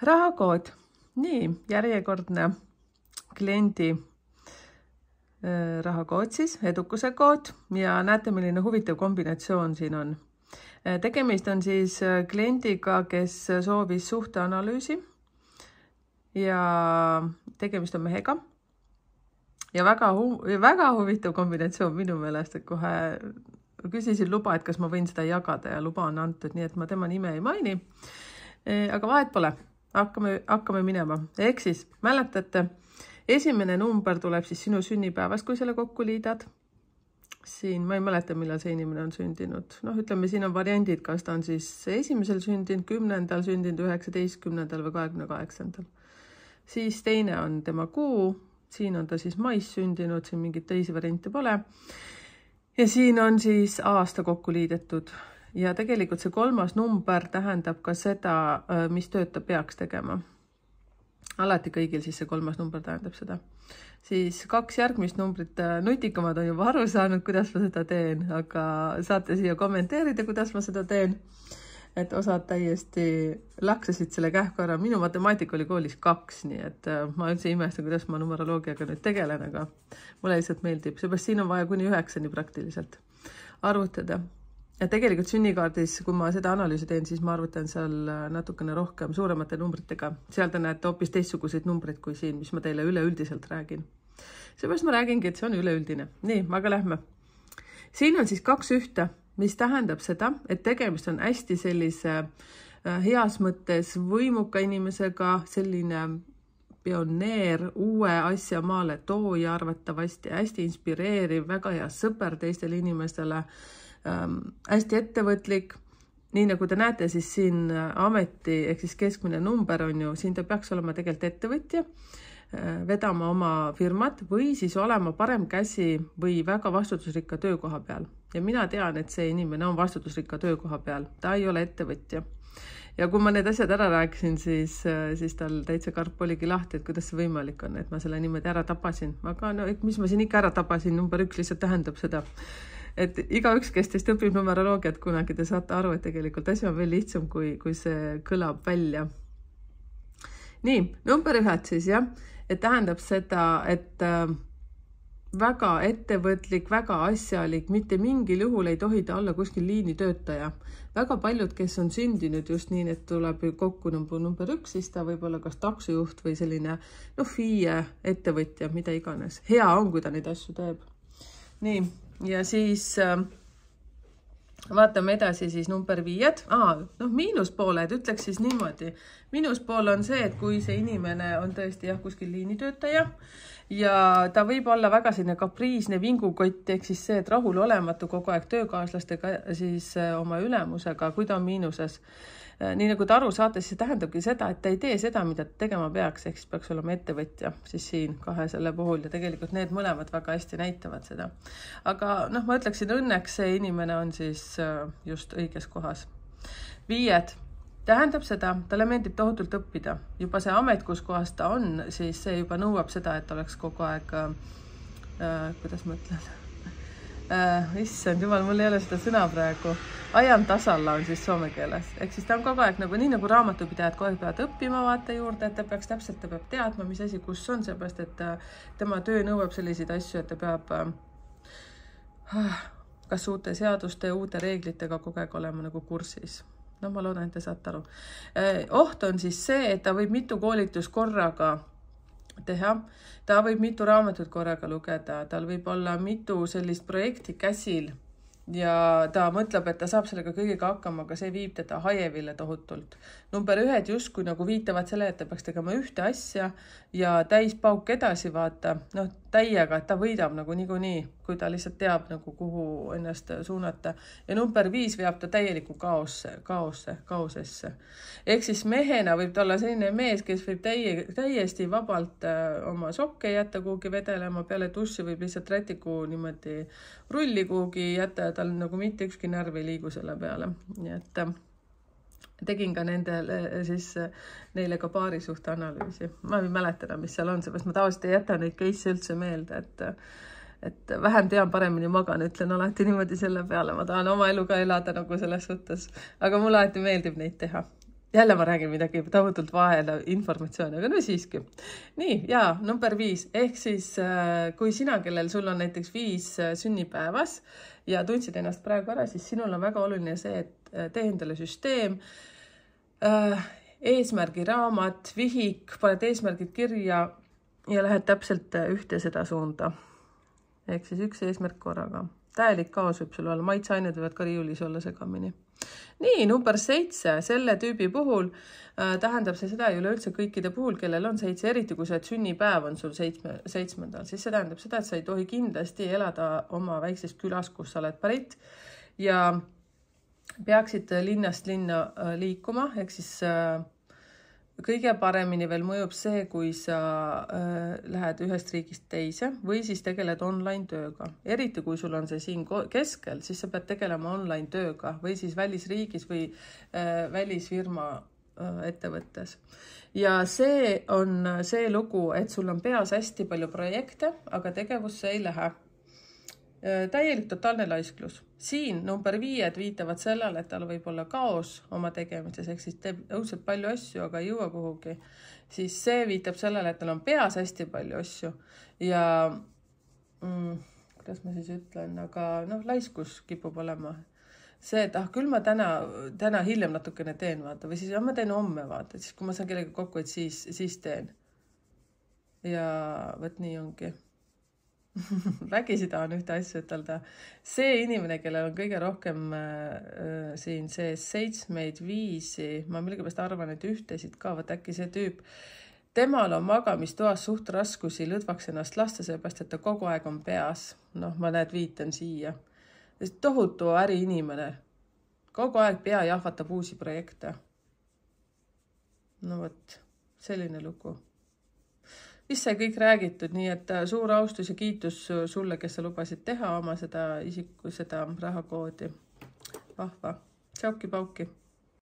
Rahakood. Nii, järjekordne kliendi rahakood siis, edukuse kood ja näete, milline huvitav kombinatsioon siin on. Tegemist on siis kliendiga, kes soovis suhteanalüüsi ja tegemist on mehega. Ja väga huvitav kombinatsioon minu meelest, et kohe küsisin luba, et kas ma võin seda jagada ja luba on antud, nii et ma tema nime ei maini. Aga vahet pole, hakkame minema. Ehk siis, mäletate, esimene number tuleb siis sinu sünnipäevast, kui selle kokku liidad. Siin, ma ei mäleta, millal see inimene on sündinud. Ütleme, siin on variandid, kas ta on siis esimesel sündinud, 10. sündinud, 19. või 28. Siis teine on tema kuu. Siin on ta siis mais sündinud, siin mingit teisi variante pole. Ja siin on siis aasta kokku liidetud. Ja tegelikult see kolmas number tähendab ka seda, mis tööd ta peaks tegema. Alati kõigil siis see kolmas number tähendab seda. Siis 2 järgmist numbrit nutikamad on juba aru saanud, kuidas ma seda teen, aga saate siia kommenteerida, kuidas ma seda teen. Et osad täiesti laksasid selle kähku ära. Minu matemaatika oli koolis 2, nii et ma üldse imestan, kuidas ma numeroloogiaga nüüd tegelen, aga mulle lihtsalt meeldib. Seepärast siin on vaja kuni 9 praktiliselt arvutada. Ja tegelikult sünnikaardis, kui ma seda analüüsi teen, siis ma arvutan seal natukene rohkem suuremate numbritega. Seal te näete hoopis teistsuguseid numbreid kui siin, mis ma teile üleüldiselt räägin. Seepärast ma räägingi, et see on üleüldine. Nii, aga lähme. Siin on siis 2 ühte, mis tähendab seda, et tegemist on hästi sellise heas mõttes võimuka inimesega, selline pioneer, uue asja maale tooja arvatavasti, hästi inspireeriv, väga hea sõber teistele inimestele, hästi ettevõtlik. Nii nagu te näete, siis siin ameti, ehk siis keskmine number on ju, siin ta peaks olema tegelikult ettevõtja, vedama oma firmat või siis olema parem käsi või väga vastutusrikka töökoha peal. Ja mina tean, et see inimene on vastutusrikka töökoha peal. Ta ei ole ettevõtja. Ja kui ma need asjad ära rääkisin, siis tal täitsa karp oligi lahti, et kuidas see võimalik on, et ma selle niimoodi ära tapasin. Aga mis ma siin ikka ära tapasin, number 1 lihtsalt tähendab seda. Et igaüks, kes teist õpib numeroloogiat kunagi, te saate aru, et tegelikult asi on veel lihtsam, kui see kõlab välja. Nii, number 1 siis, jah. Et tähendab seda, et väga ettevõtlik, väga asjalik, mitte mingil juhul ei tohi ta olla kuskil liinitöötaja. Väga paljud, kes on sündinud just nii, et tuleb kokku number 1, siis ta võib olla kas taksojuht või selline FIE ettevõtja, mida iganes. Hea on, kui ta neid asju teeb. Nii, ja siis vaatame edasi siis number 5. Miinuspooled, ütleks siis niimoodi. Miinuspool on see, et kui see inimene on tõesti kuskil liinitöötaja ja ta võib olla väga selline kapriisne vingukott, ehk siis see, et rahul olematu kogu aeg töökaaslastega, siis oma ülemusega, kui ta on miinuses. Nii nagu te aru saate, siis see tähendabki seda, et ta ei tee seda, mida ta tegema peaks, ehk siis peaks olema ettevõtja, siis siin 2 selle puhul ja tegelikult need mõlemad väga hästi näitavad seda. Aga ma ütleksin, õnneks see inimene on siis just õiges kohas. 5. Tähendab seda, talle meeldib tohutult õppida. Juba see amet, kus kohas ta on, siis see juba nõuab seda, et oleks kogu aeg, kuidas ma ütlen, issand jumal, mul ei ole seda sõna praegu. Ajan tasalla on siis soome keeles. Ehk siis ta on kogu aeg nii nagu raamatupidajad kogu aeg peavad õppima vaata juurde, et ta peaks täpselt, ta peab teadma, mis asi, kus on, seepärast, et tema töö nõuab selliseid asju, et ta peab kas uute seaduste ja uute reeglitega kogu aeg olema nagu kursis. Ma loodan, et te saate aru. Oht on siis see, et ta võib mitu koolitust korraga teha. Ta võib mitu raamatut korraga lugeda. Tal võib olla mitu sellist projekti käsil ja ta mõtleb, et ta saab sellega kõigega hakkama, aga see viib teda haieville tohutult. Number 1 justkui nagu viitavad selle, et ta peaks tegema ühte asja ja täispauk edasi vaata, täiega, et ta võidab nagu niikuinii, kui ta lihtsalt teab nagu kuhu ennast suunata. Ja number 5 veab ta täieliku kaosesse. Ehk siis mehena võib ta olla selline mees, kes võib täiesti vabalt oma sokke jätta kuhugi vedelema, peale duši võib lihtsalt rätiku niimoodi rulli kuhugi jätta, tal nagu mitte ükski närv ei liigu selle peale. Nii et tegin ka neile ka paari suhte analüüsi. Ma ei mäleta, mis seal on, seepärast ma tavaliselt ei jäta neid case'e üldse meelde, et vähem tean, paremini magan, ütlen alati niimoodi selle peale. Ma tahan oma elu ka elada nagu selles suhtes, aga mulle alati meeldib neid teha. jälle ma räägin midagi tohutult vahele informatsiooni, aga no siiski. Nii, ja number 5, ehk siis kui sina, kellel sul on näiteks 5 sünnipäevas ja tundsid ennast praegu ära, siis sinul on väga oluline see, et tee endale süsteem, eesmärgiraamat, vihik, paned eesmärgid kirja ja lähed täpselt ühte seda suunda. Ehk siis üks eesmärk korraga. Täielik kaos võib sul olla, maitseained võivad ka riiulis olla segamini. Nii, number 7, selle tüübi puhul tähendab see seda üleüldse kõikide puhul, kellel on 7, eriti kui see sünnipäev on sul 7. Siis see tähendab seda, et sa ei tohi kindlasti elada oma väikses külas, kus sa oled pärit ja peaksid linnast linna liikuma, ehk siis kõige paremini veel mõjub see, kui sa lähed ühest riigist teise või siis tegeled online tööga. Eriti kui sul on see siin keskel, siis sa pead tegelema online tööga või siis välisriigis või välisfirma ettevõttes. Ja see on see lugu, et sul on peas hästi palju projekte, aga tegevusse ei lähe. Täielik totaalne laisklus. Siin number 5 viitavad sellele, et tal võib olla kaos oma tegemises, ehk siis teeb õudselt palju asju, aga ei jõua kuhugi. Siis see viitab sellele, et tal on peas hästi palju asju ja kuidas ma siis ütlen, aga laiskus kipub olema. See, et küll ma täna hiljem natukene teen, vaata, või siis ma teen homme, vaata, siis kui ma saan kellega kokku, et siis teen. Ja võt nii ongi. Vägisi tahan ühte asja ütelda. See inimene, kellel on kõige rohkem siin sees 7, 5, ma millegipärast arvan, et ühtesid ka, võt äkki see tüüp, temal on magamistoas suht raskusi lõdvaks ennast lasta, seepärast, et ta kogu aeg on peas. Ma viitan siia. Tohutu äri inimene. Kogu aeg pea jahvatab uusi projekte. No võt, selline lugu. Mis sai kõik räägitud, nii et suur austus ja kiitus sulle, kes sa lubasid teha oma seda rahakoodi. Vahva. Tšauki-pauki.